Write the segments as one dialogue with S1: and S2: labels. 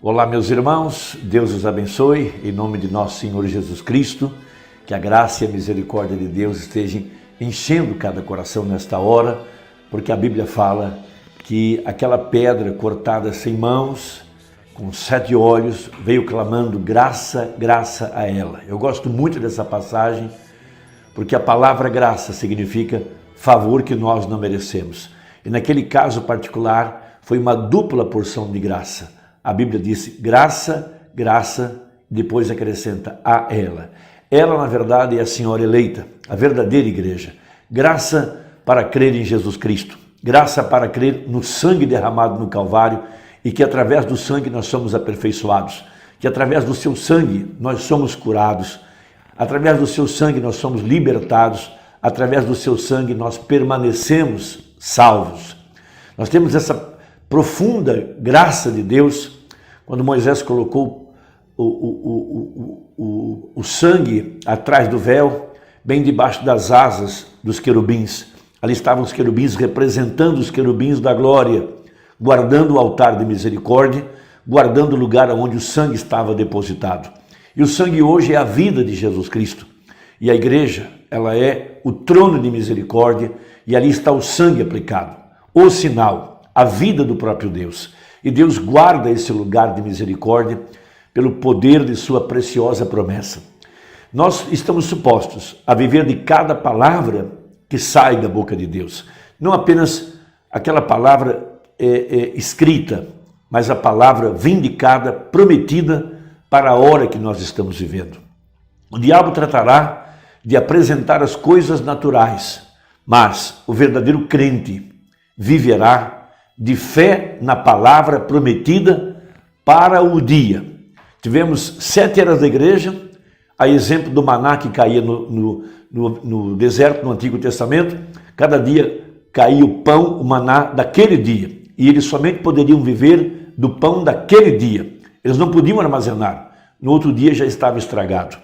S1: Olá, meus irmãos, Deus os abençoe, em nome de nosso Senhor Jesus Cristo, que a graça e a misericórdia de Deus estejam enchendo cada coração nesta hora, porque a Bíblia fala que aquela pedra cortada sem mãos, com 7 olhos, veio clamando graça, graça a ela. Eu gosto muito dessa passagem, porque a palavra graça significa favor que nós não merecemos. E naquele caso particular, foi uma dupla porção de graça. A Bíblia disse graça, graça, depois acrescenta a ela. Ela, na verdade, é a senhora eleita, a verdadeira igreja. Graça para crer em Jesus Cristo. Graça para crer no sangue derramado no Calvário e que através do sangue nós somos aperfeiçoados. Que através do seu sangue nós somos curados. Através do seu sangue nós somos libertados. Através do seu sangue nós permanecemos salvos. Nós temos essa profunda graça de Deus, quando Moisés colocou o sangue atrás do véu, bem debaixo das asas dos querubins. Ali estavam os querubins representando os querubins da glória, guardando o altar de misericórdia, guardando o lugar onde o sangue estava depositado. E o sangue hoje é a vida de Jesus Cristo. E a igreja, ela é o trono de misericórdia, e ali está o sangue aplicado, o sinal, a vida do próprio Deus. E Deus guarda esse lugar de misericórdia pelo poder de sua preciosa promessa. Nós estamos supostos a viver de cada palavra que sai da boca de Deus. Não apenas aquela palavra escrita, mas a palavra vindicada, prometida para a hora que nós estamos vivendo. O diabo tratará de apresentar as coisas naturais, mas o verdadeiro crente viverá de fé na palavra prometida para o dia. Tivemos 7 eras da igreja, a exemplo do maná que caía no deserto, no Antigo Testamento. Cada dia caía o pão, o maná daquele dia, e eles somente poderiam viver do pão daquele dia. Eles não podiam armazenar, no outro dia já estava estragado.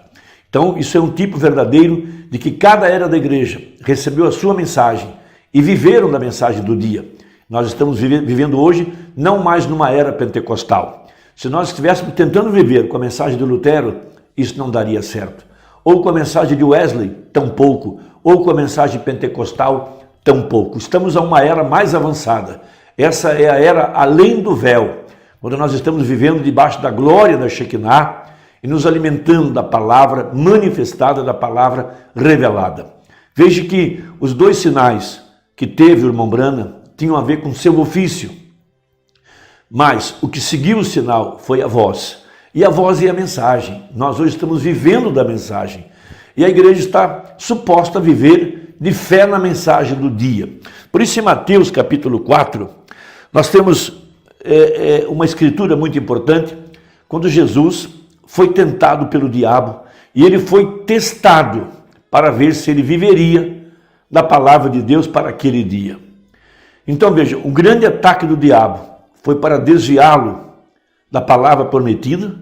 S1: Então isso é um tipo verdadeiro de que cada era da igreja recebeu a sua mensagem e viveram da mensagem do dia. Nós estamos vivendo hoje não mais numa era pentecostal. Se nós estivéssemos tentando viver com a mensagem de Lutero, isso não daria certo. Ou com a mensagem de Wesley, tampouco. Ou com a mensagem pentecostal, tampouco. Estamos a uma era mais avançada. Essa é a era além do véu, quando nós estamos vivendo debaixo da glória da Shekinah e nos alimentando da palavra manifestada, da palavra revelada. Veja que os 2 sinais que teve o irmão Branham tinham a ver com seu ofício, mas o que seguiu o sinal foi a voz, e a voz é a mensagem. Nós hoje estamos vivendo da mensagem, e a igreja está suposta a viver de fé na mensagem do dia. Por isso em Mateus capítulo 4, nós temos uma escritura muito importante, quando Jesus foi tentado pelo diabo, e ele foi testado para ver se ele viveria da palavra de Deus para aquele dia. Então veja, o grande ataque do diabo foi para desviá-lo da palavra prometida,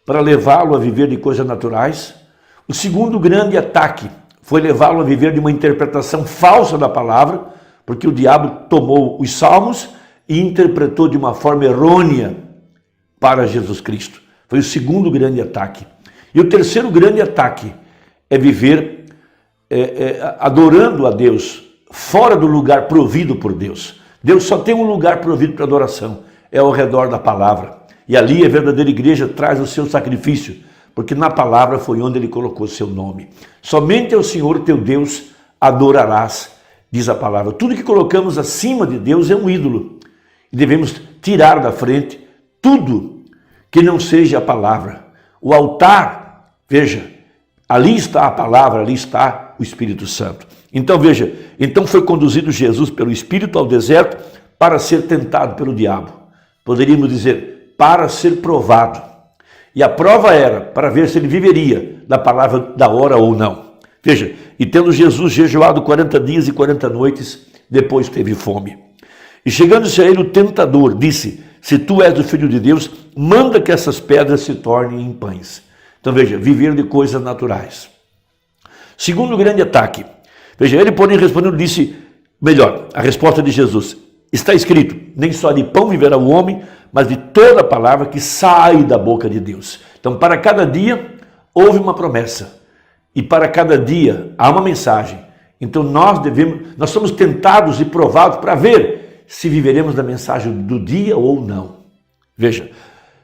S1: para levá-lo a viver de coisas naturais. O segundo grande ataque foi levá-lo a viver de uma interpretação falsa da palavra, porque o diabo tomou os salmos e interpretou de uma forma errônea para Jesus Cristo. Foi o segundo grande ataque. E o terceiro grande ataque é viver adorando a Deus fora do lugar provido por Deus. Deus só tem um lugar provido para adoração, é ao redor da palavra. E ali a verdadeira igreja traz o seu sacrifício, porque na palavra foi onde ele colocou o seu nome. Somente ao Senhor teu Deus adorarás, diz a palavra. Tudo que colocamos acima de Deus é um ídolo. E devemos tirar da frente tudo que não seja a palavra. O altar, veja, ali está a palavra, ali está o Espírito Santo. Então veja, então foi conduzido Jesus pelo Espírito ao deserto para ser tentado pelo diabo. Poderíamos dizer, para ser provado. E a prova era para ver se ele viveria da palavra da hora ou não. Veja, e tendo Jesus jejuado 40 dias e 40 noites, depois teve fome. E chegando-se a ele o tentador, disse, se tu és o Filho de Deus, manda que essas pedras se tornem em pães. Então veja, viver de coisas naturais. Segundo grande ataque. Veja, ele porém respondendo disse, melhor, a resposta de Jesus, está escrito, nem só de pão viverá o homem, mas de toda palavra que sai da boca de Deus. Então, para cada dia, houve uma promessa. E para cada dia, há uma mensagem. Então, nós somos tentados e provados para ver se viveremos da mensagem do dia ou não. Veja,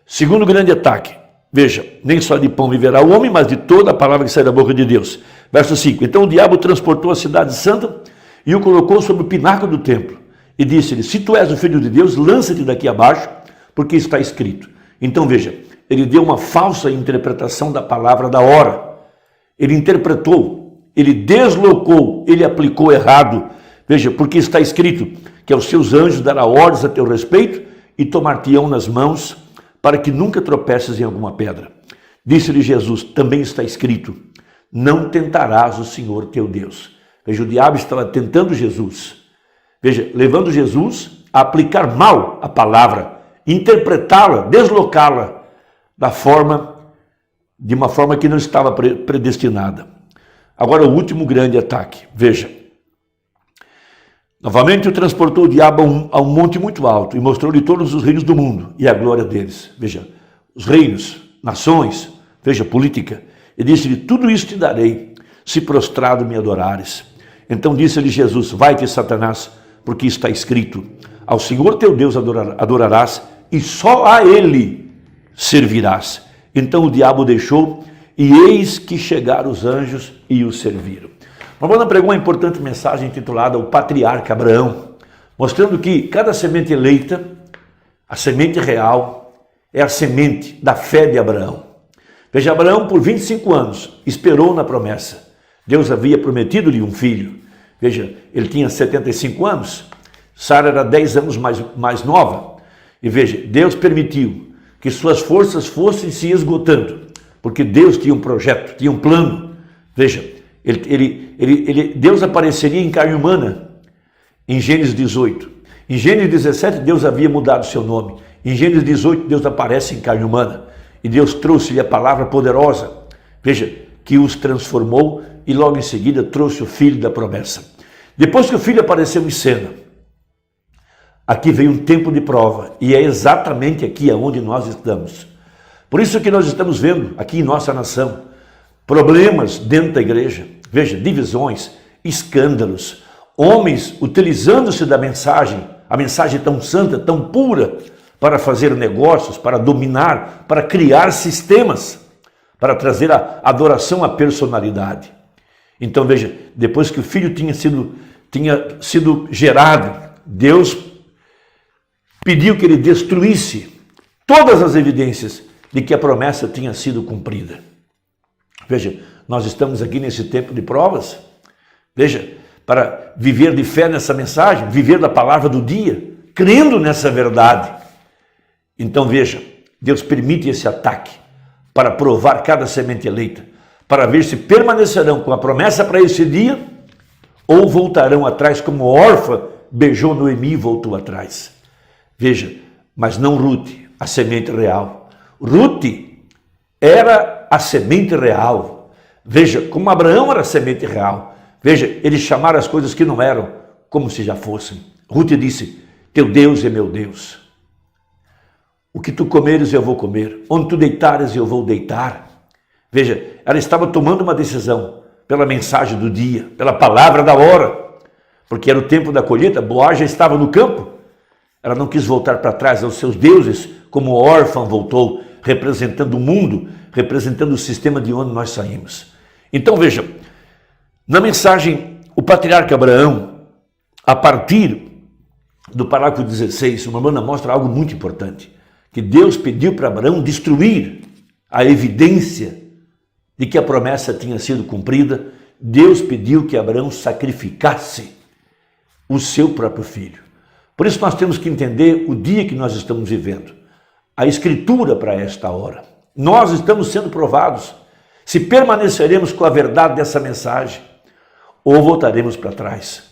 S1: segundo grande ataque. Veja, nem só de pão viverá o homem, mas de toda a palavra que sai da boca de Deus. Verso 5. Então o diabo transportou a cidade santa e o colocou sobre o pináculo do templo. E disse-lhe, se tu és o filho de Deus, lança-te daqui abaixo, porque está escrito. Então veja, ele deu uma falsa interpretação da palavra da hora. Ele interpretou, ele deslocou, ele aplicou errado. Veja, porque está escrito que aos seus anjos dará ordens a teu respeito e tomar-te-ão nas mãos, para que nunca tropeces em alguma pedra. Disse-lhe Jesus, também está escrito, não tentarás o Senhor teu Deus. Veja, o diabo estava tentando Jesus. Veja, levando Jesus a aplicar mal a palavra, interpretá-la, deslocá-la de uma forma que não estava predestinada. Agora o último grande ataque. Veja, novamente o transportou o diabo a um monte muito alto e mostrou-lhe todos os reinos do mundo e a glória deles. Veja, os reinos, nações, veja, política. E disse-lhe, tudo isso te darei, se prostrado me adorares. Então disse-lhe Jesus, vai-te, Satanás, porque está escrito, ao Senhor teu Deus adorarás e só a Ele servirás. Então o diabo deixou e eis que chegaram os anjos e o serviram. Mamona pregou uma importante mensagem intitulada O Patriarca Abraão, mostrando que cada semente eleita, a semente real, é a semente da fé de Abraão. Veja, Abraão por 25 anos esperou na promessa. Deus havia prometido-lhe um filho. Veja, ele tinha 75 anos, Sara era 10 anos mais nova. E veja, Deus permitiu que suas forças fossem se esgotando, porque Deus tinha um projeto, tinha um plano. Veja, Deus apareceria em carne humana em Gênesis 18. Em Gênesis 17, Deus havia mudado seu nome. Em Gênesis 18, Deus aparece em carne humana. E Deus trouxe-lhe a palavra poderosa. Veja, que os transformou e logo em seguida trouxe o filho da promessa. Depois que o filho apareceu em cena, aqui veio um tempo de prova. E é exatamente aqui onde nós estamos. Por isso que nós estamos vendo aqui em nossa nação problemas dentro da igreja, veja, divisões, escândalos, homens utilizando-se da mensagem, a mensagem tão santa, tão pura, para fazer negócios, para dominar, para criar sistemas, para trazer a adoração à personalidade. Então veja, depois que o filho tinha sido gerado, Deus pediu que ele destruísse todas as evidências de que a promessa tinha sido cumprida. Veja, nós estamos aqui nesse tempo de provas, veja, para viver de fé nessa mensagem, viver da palavra do dia, crendo nessa verdade. Então veja, Deus permite esse ataque para provar cada semente eleita, para ver se permanecerão com a promessa para esse dia ou voltarão atrás como órfã beijou Noemi e voltou atrás. Veja, mas não Ruth, a semente real. Ruth era a semente real. Veja, como Abraão era a semente real. Veja, eles chamaram as coisas que não eram como se já fossem. Ruth disse, teu Deus é meu Deus. O que tu comeres eu vou comer. Onde tu deitares eu vou deitar. Veja, ela estava tomando uma decisão pela mensagem do dia, pela palavra da hora. Porque era o tempo da colheita, Boaz já estava no campo. Ela não quis voltar para trás aos seus deuses, como órfã voltou, representando o mundo, representando o sistema de onde nós saímos. Então veja, na mensagem, o patriarca Abraão, a partir do parágrafo 16, uma irmã mostra algo muito importante, que Deus pediu para Abraão destruir a evidência de que a promessa tinha sido cumprida. Deus pediu que Abraão sacrificasse o seu próprio filho. Por isso nós temos que entender o dia que nós estamos vivendo, a escritura para esta hora. Nós estamos sendo provados se permaneceremos com a verdade dessa mensagem ou voltaremos para trás.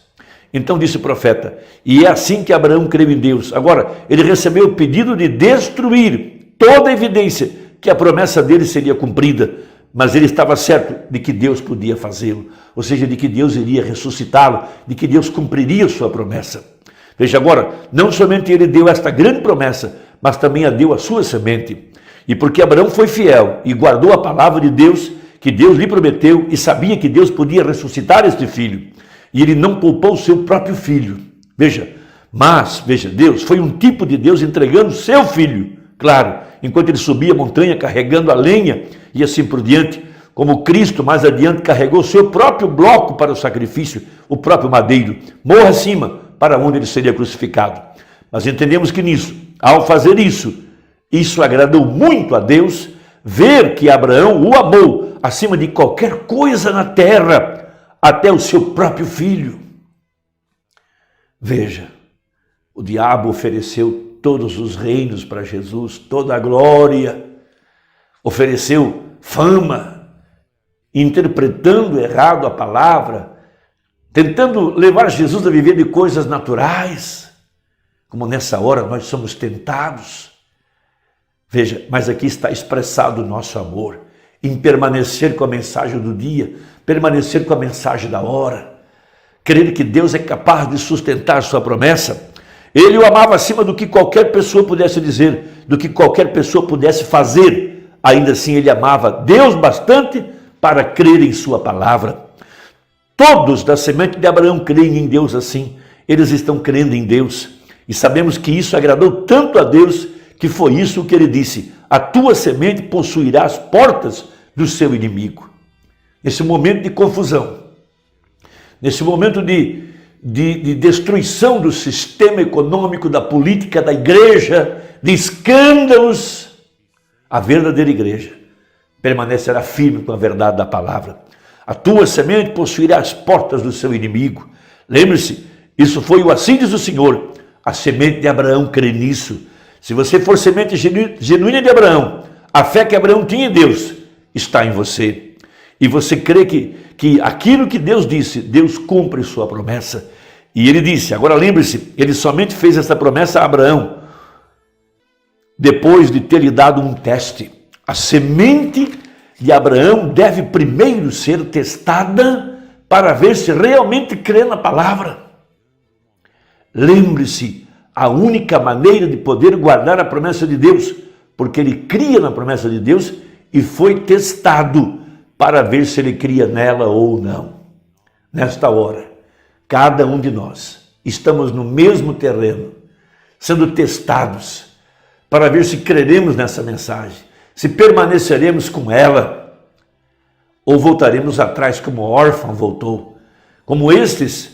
S1: Então disse o profeta, e é assim que Abraão creu em Deus. Agora, ele recebeu o pedido de destruir toda a evidência que a promessa dele seria cumprida, mas ele estava certo de que Deus podia fazê-lo, ou seja, de que Deus iria ressuscitá-lo, de que Deus cumpriria sua promessa. Veja agora, não somente ele deu esta grande promessa, mas também a deu a sua semente. E porque Abraão foi fiel e guardou a palavra de Deus, que Deus lhe prometeu, e sabia que Deus podia ressuscitar este filho, e ele não poupou o seu próprio filho. Veja, Deus foi um tipo de Deus entregando seu filho, claro, enquanto ele subia a montanha carregando a lenha e assim por diante, como Cristo mais adiante carregou seu próprio bloco para o sacrifício, o próprio madeiro, morro acima, para onde ele seria crucificado. Mas entendemos que nisso, ao fazer isso agradou muito a Deus, ver que Abraão o amou acima de qualquer coisa na terra, até o seu próprio filho. Veja, o diabo ofereceu todos os reinos para Jesus, toda a glória, ofereceu fama, interpretando errado a palavra, tentando levar Jesus a viver de coisas naturais, como nessa hora nós somos tentados. Veja, mas aqui está expressado o nosso amor, em permanecer com a mensagem do dia, permanecer com a mensagem da hora, crer que Deus é capaz de sustentar sua promessa. Ele o amava acima do que qualquer pessoa pudesse dizer, do que qualquer pessoa pudesse fazer. Ainda assim ele amava Deus bastante para crer em sua palavra. Todos da semente de Abraão creem em Deus assim. Eles estão crendo em Deus. E sabemos que isso agradou tanto a Deus, que foi isso que ele disse: a tua semente possuirá as portas do seu inimigo. Nesse momento de confusão, nesse momento de destruição do sistema econômico, da política, da igreja, de escândalos, a verdadeira igreja permanecerá firme com a verdade da palavra. A tua semente possuirá as portas do seu inimigo. Lembre-se, isso foi o assim diz o Senhor. A semente de Abraão crê nisso. Se você for semente genuína de Abraão, a fé que Abraão tinha em Deus está em você. E você crê que aquilo que Deus disse, Deus cumpre sua promessa. E ele disse, agora lembre-se, ele somente fez essa promessa a Abraão depois de ter lhe dado um teste. A semente de Abraão deve primeiro ser testada para ver se realmente crê na palavra. Lembre-se, a única maneira de poder guardar a promessa de Deus, porque ele cria na promessa de Deus e foi testado para ver se ele cria nela ou não. Nesta hora, cada um de nós estamos no mesmo terreno, sendo testados para ver se creremos nessa mensagem, se permaneceremos com ela ou voltaremos atrás como o órfão voltou, como estes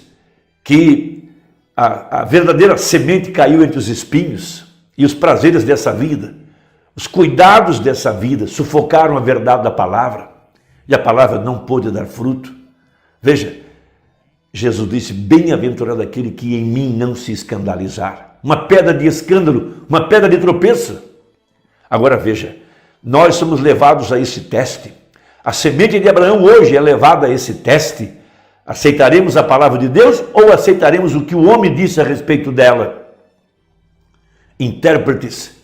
S1: que a verdadeira semente caiu entre os espinhos e os prazeres dessa vida, os cuidados dessa vida sufocaram a verdade da palavra e a palavra não pôde dar fruto. Veja, Jesus disse, bem-aventurado aquele que em mim não se escandalizar. Uma pedra de escândalo, uma pedra de tropeço. Agora veja, nós somos levados a esse teste. A semente de Abraão hoje é levada a esse teste. Aceitaremos a palavra de Deus ou aceitaremos o que o homem disse a respeito dela? Intérpretes,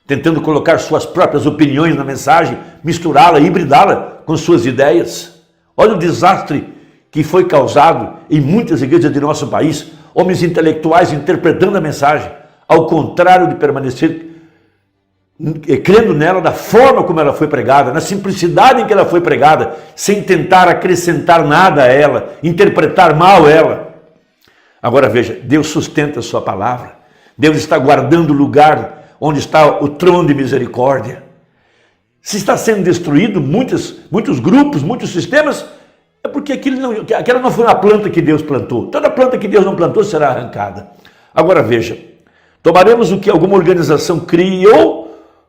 S1: tentando colocar suas próprias opiniões na mensagem, misturá-la, hibridá-la com suas ideias. Olha o desastre que foi causado em muitas igrejas de nosso país, homens intelectuais interpretando a mensagem, ao contrário de permanecer crendo nela da forma como ela foi pregada, na simplicidade em que ela foi pregada, sem tentar acrescentar nada a ela, interpretar mal ela. Agora veja, Deus sustenta a sua palavra, Deus está guardando o lugar onde está o trono de misericórdia. Se está sendo destruído muitos grupos, muitos sistemas, é porque aquela não foi uma planta que Deus plantou. Toda planta que Deus não plantou será arrancada. Agora veja, tomaremos o que alguma organização criou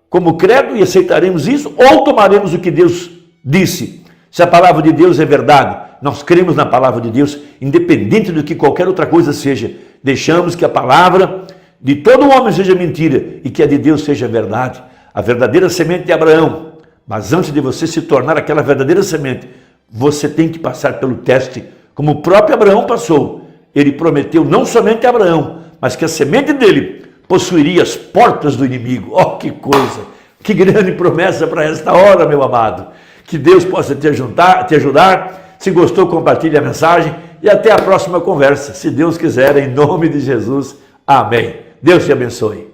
S1: como credo e aceitaremos isso, ou tomaremos o que Deus disse. Se a palavra de Deus é verdade, nós cremos na palavra de Deus, independente do que qualquer outra coisa seja. Deixamos que a palavra de todo homem seja mentira e que a de Deus seja verdade. A verdadeira semente de Abraão. Mas antes de você se tornar aquela verdadeira semente, você tem que passar pelo teste, como o próprio Abraão passou. Ele prometeu não somente a Abraão, mas que a semente dele possuiria as portas do inimigo. Oh, que coisa! Que grande promessa para esta hora, meu amado. Que Deus possa te ajudar. Se gostou, compartilhe a mensagem e até a próxima conversa. Se Deus quiser, em nome de Jesus. Amém. Deus te abençoe.